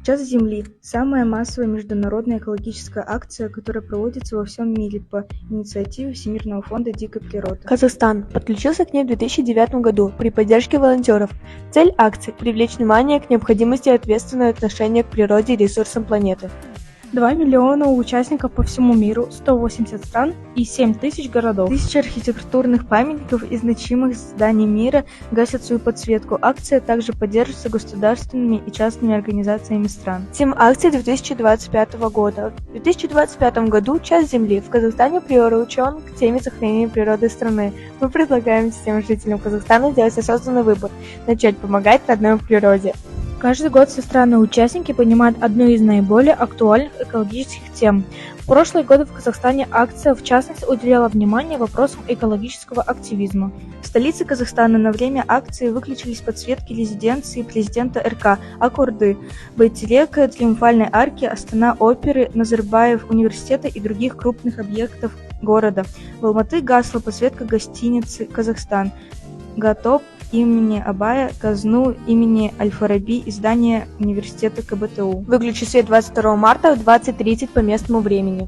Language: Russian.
Час Земли– самая массовая международная экологическая акция, которая проводится во всем мире по инициативе Всемирного фонда дикой природы. Казахстан подключился к ней в 2009 году при поддержке волонтеров. Цель акции – привлечь внимание к необходимости ответственного отношения к природе и ресурсам планеты. 2 миллиона участников по всему миру, 180 стран и 7 тысяч городов. Тысячи архитектурных памятников и значимых зданий мира гасят свою подсветку. Акция также поддерживается государственными и частными организациями стран. Тема акции 2025 года. В 2025 году «Час Земли» в Казахстане приурочен к теме сохранения природы страны. Мы предлагаем всем жителям Казахстана сделать осознанный выбор – начать помогать родной природе. Каждый год все страны-участники поднимают одну из наиболее актуальных экологических тем. В прошлые годы в Казахстане акция, в частности, уделяла внимание вопросам экологического активизма. В столице Казахстана на время акции выключились подсветки резиденции президента РК Акорды, Байтерека, Триумфальной арки, Астана оперы, Назарбаев университета и других крупных объектов города. В Алматы гасла подсветка гостиницы «Казахстан», ГАТОП имени Абая, Казну имени Аль-Фараби и здание университета КБТУ. Выключи свет 22 марта в 20:30 по местному времени.